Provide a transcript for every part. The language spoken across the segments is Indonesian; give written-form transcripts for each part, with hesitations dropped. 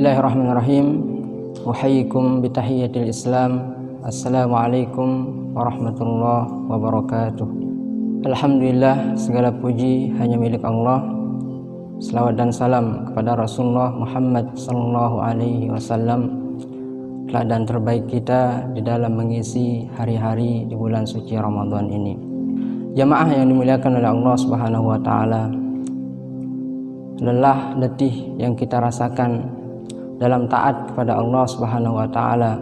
Bismillahirrahmanirrahim. Uhayyikum bitahiyyatil Islam. Assalamualaikum warahmatullahi wabarakatuh. Alhamdulillah, segala puji hanya milik Allah. Selawat dan salam kepada Rasulullah Muhammad sallallahu alaihi wasallam, teladan terbaik kita di dalam mengisi hari-hari di bulan suci Ramadan ini. Jamaah yang dimuliakan oleh Allah Subhanahu wa taala, lelah letih yang kita rasakan dalam taat kepada Allah Subhanahu wa taala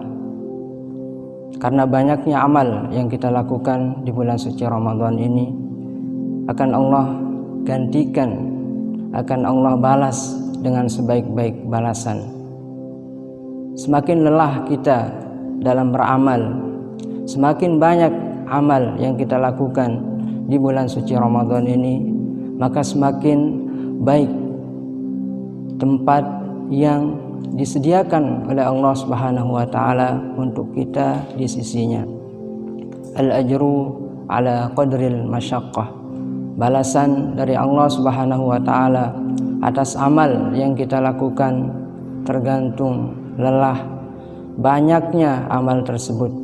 karena banyaknya amal yang kita lakukan di bulan suci Ramadan ini akan Allah gantikan, akan Allah balas dengan sebaik-baik balasan. Semakin lelah kita dalam beramal, semakin banyak amal yang kita lakukan di bulan suci Ramadan ini, maka semakin baik tempat yang disediakan oleh Allah Subhanahu wa taala untuk kita di sisinya. Al-ajru ala qadril masyaqqah. Balasan dari Allah Subhanahu wa taala atas amal yang kita lakukan tergantung lelah banyaknya amal tersebut.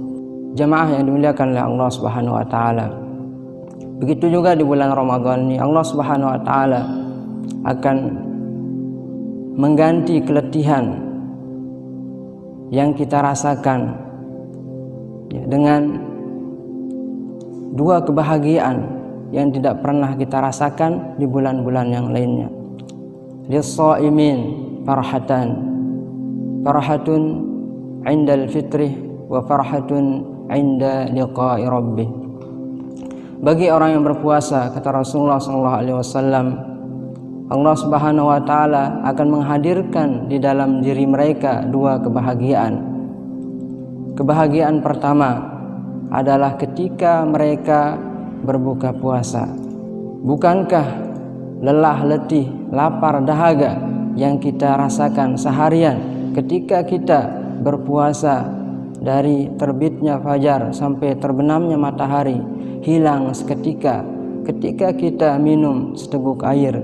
Jamaah yang dimuliakan oleh Allah Subhanahu wa taala. Begitu juga di bulan Ramadan ini Allah Subhanahu wa taala akan mengganti keletihan yang kita rasakan dengan dua kebahagiaan yang tidak pernah kita rasakan di bulan-bulan yang lainnya. Lis-shaimin farhatun 'indal fitrih wa farhatun 'inda liqa'i rabbih. Bagi orang yang berpuasa, kata Rasulullah SAW, Allah Subhanahu wa taala akan menghadirkan di dalam diri mereka dua kebahagiaan. Kebahagiaan pertama adalah ketika mereka berbuka puasa. Bukankah lelah, letih, lapar, dahaga yang kita rasakan seharian ketika kita berpuasa dari terbitnya fajar sampai terbenamnya matahari hilang seketika ketika kita minum seteguk air,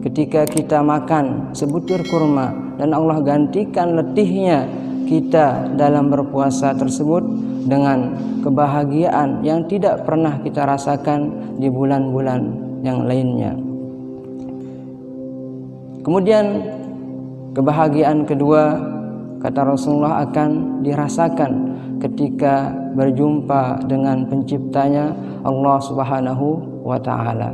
ketika kita makan sebutir kurma, dan Allah gantikan letihnya kita dalam berpuasa tersebut dengan kebahagiaan yang tidak pernah kita rasakan di bulan-bulan yang lainnya. Kemudian kebahagiaan kedua, kata Rasulullah, akan dirasakan ketika berjumpa dengan penciptanya Allah Subhanahu wa taala.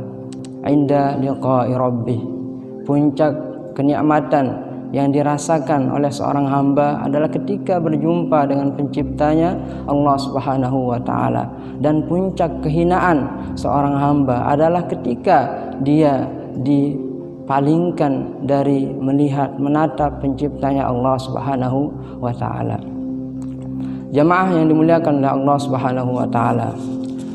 Inda liqa'i rabbih. Puncak kenikmatan yang dirasakan oleh seorang hamba adalah ketika berjumpa dengan penciptanya Allah Subhanahu wa taala, dan puncak kehinaan seorang hamba adalah ketika dia dipalingkan dari melihat menatap penciptanya Allah Subhanahu wa taala. Jamaah yang dimuliakan oleh Allah Subhanahu wa taala.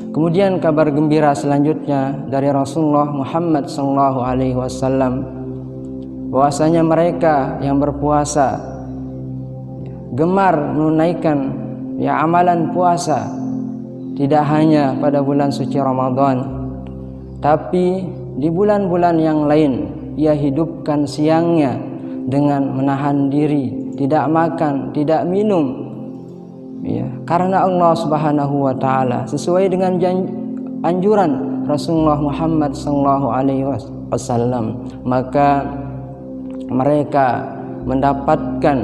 Kemudian kabar gembira selanjutnya dari Rasulullah Muhammad sallallahu alaihi wasallam, bahwasanya mereka yang berpuasa gemar menunaikan amalan puasa tidak hanya pada bulan suci Ramadan, tapi di bulan-bulan yang lain ia hidupkan siangnya dengan menahan diri, tidak makan, tidak minum, karena Allah Subhanahu wa taala, sesuai dengan anjuran Rasulullah Muhammad sallallahu alaihi wasallam. Maka mereka mendapatkan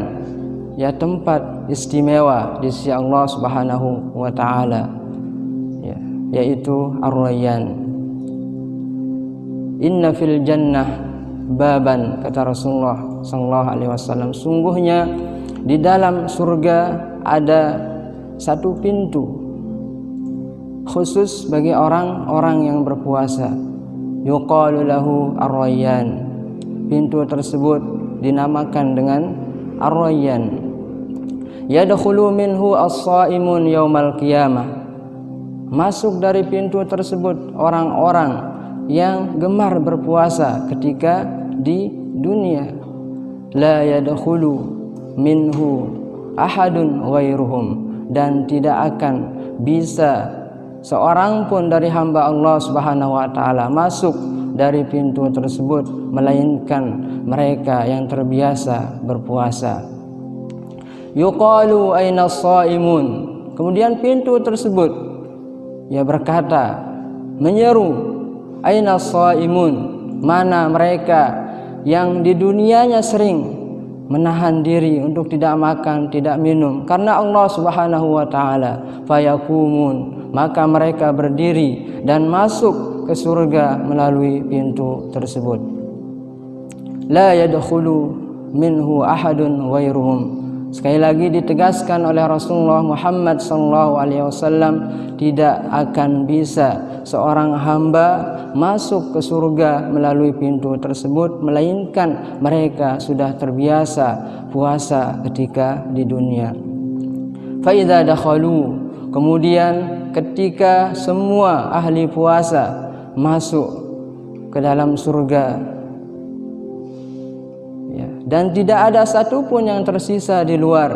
tempat istimewa di sisi Allah Subhanahu wa taala, yaitu Ar-Rayyan. Inna fil jannah baban, kata Rasulullah sallallahu alaihi wasallam, sungguhnya di dalam surga ada satu pintu khusus bagi orang-orang yang berpuasa. Yuqalu lahu Ar-Rayyan. Pintu tersebut dinamakan dengan Ar-Rayyan. Yadkhulu minhu as-shaimun yaumal qiyamah. Masuk dari pintu tersebut orang-orang yang gemar berpuasa ketika di dunia. La yadkhulu minhu ahadun ghairuhum. Dan tidak akan bisa seorang pun dari hamba Allah Subhanahu wa taala masuk dari pintu tersebut melainkan mereka yang terbiasa berpuasa. Yuqalu aina shaimun. Kemudian pintu tersebut berkata, menyeru, aina shaimun, mana mereka yang di dunianya sering menahan diri untuk tidak makan, tidak minum karena Allah Subhanahu wa taala. Fayakumun, maka mereka berdiri dan masuk ke surga melalui pintu tersebut. La yadkhulu minhu ahadun ghairuhum. Sekali lagi ditegaskan oleh Rasulullah Muhammad SAW, tidak akan bisa seorang hamba masuk ke surga melalui pintu tersebut melainkan mereka sudah terbiasa puasa ketika di dunia. Fa idza dakhalu, kemudian ketika semua ahli puasa masuk ke dalam surga dan tidak ada satupun yang tersisa di luar,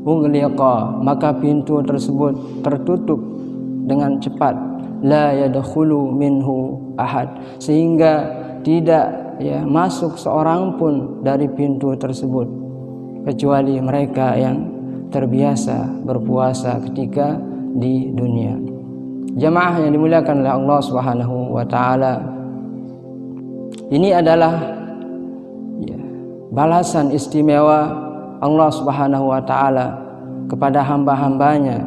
ughliqa, maka pintu tersebut tertutup dengan cepat. La yadkhulu minhu ahad, sehingga tidak masuk seorang pun dari pintu tersebut kecuali mereka yang terbiasa berpuasa ketika di dunia. Jamaah yang dimuliakan oleh Allah Subhanahu wa taala, ini adalah balasan istimewa Allah Subhanahu wa taala kepada hamba-hambanya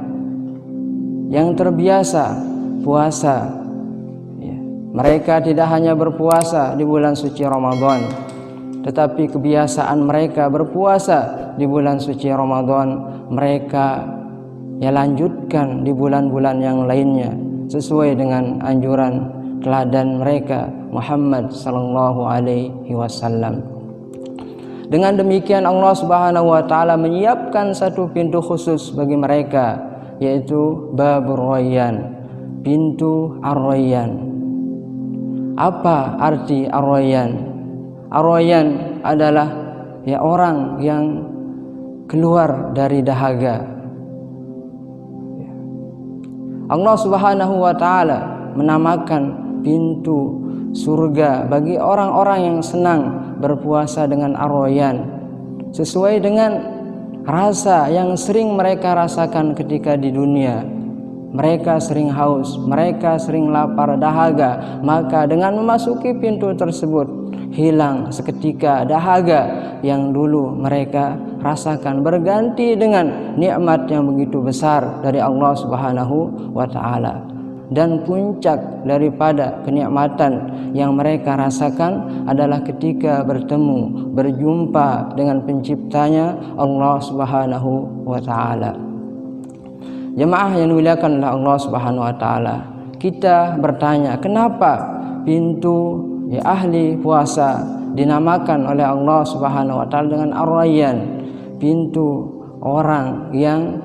yang terbiasa puasa. Mereka tidak hanya berpuasa di bulan suci Ramadan, tetapi kebiasaan mereka berpuasa di bulan suci Ramadan mereka lanjutkan di bulan-bulan yang lainnya sesuai dengan anjuran teladan mereka Muhammad sallallahu alaihi wasallam. Dengan demikian Allah Subhanahu wa taala menyiapkan satu pintu khusus bagi mereka, yaitu Babur Rayyan, pintu Ar-Rayyan. Apa arti Ar-Rayyan? Ar-Rayyan adalah orang yang keluar dari dahaga. Allah Subhanahu wa taala menamakan pintu surga bagi orang-orang yang senang berpuasa dengan Ar-Rayyan sesuai dengan rasa yang sering mereka rasakan ketika di dunia. Mereka sering haus, mereka sering lapar, dahaga, maka dengan memasuki pintu tersebut hilang seketika dahaga yang dulu mereka rasakan, berganti dengan nikmat yang begitu besar dari Allah Subhanahu wa taala. Dan puncak daripada kenikmatan yang mereka rasakan adalah ketika bertemu, berjumpa dengan penciptanya Allah Subhanahu wa taala. Jemaah yang dimuliakan oleh Allah Subhanahu wa taala, kita bertanya, kenapa pintu ahli puasa dinamakan oleh Allah Subhanahu wa taala dengan Ar-Rayyan, pintu orang yang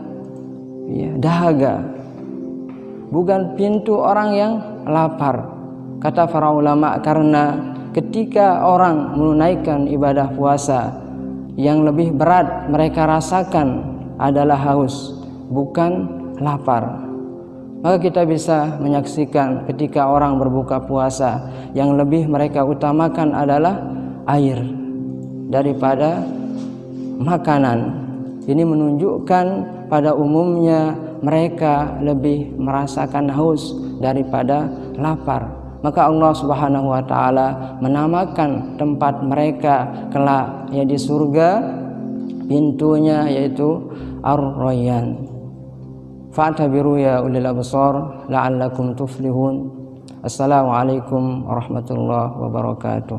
dahaga, bukan pintu orang yang lapar. Kata para ulama, karena ketika orang menunaikan ibadah puasa, yang lebih berat mereka rasakan adalah haus, bukan lapar. Maka kita bisa menyaksikan ketika orang berbuka puasa, yang lebih mereka utamakan adalah air daripada makanan. Ini menunjukkan pada umumnya mereka lebih merasakan haus daripada lapar. Maka Allah Subhanahu wa taala menamakan tempat mereka kelak di surga, pintunya yaitu Ar-Rayyan. Fa'tabiru ya ulil absar la'allakum tuflihun. Assalamualaikum warahmatullahi wabarakatuh.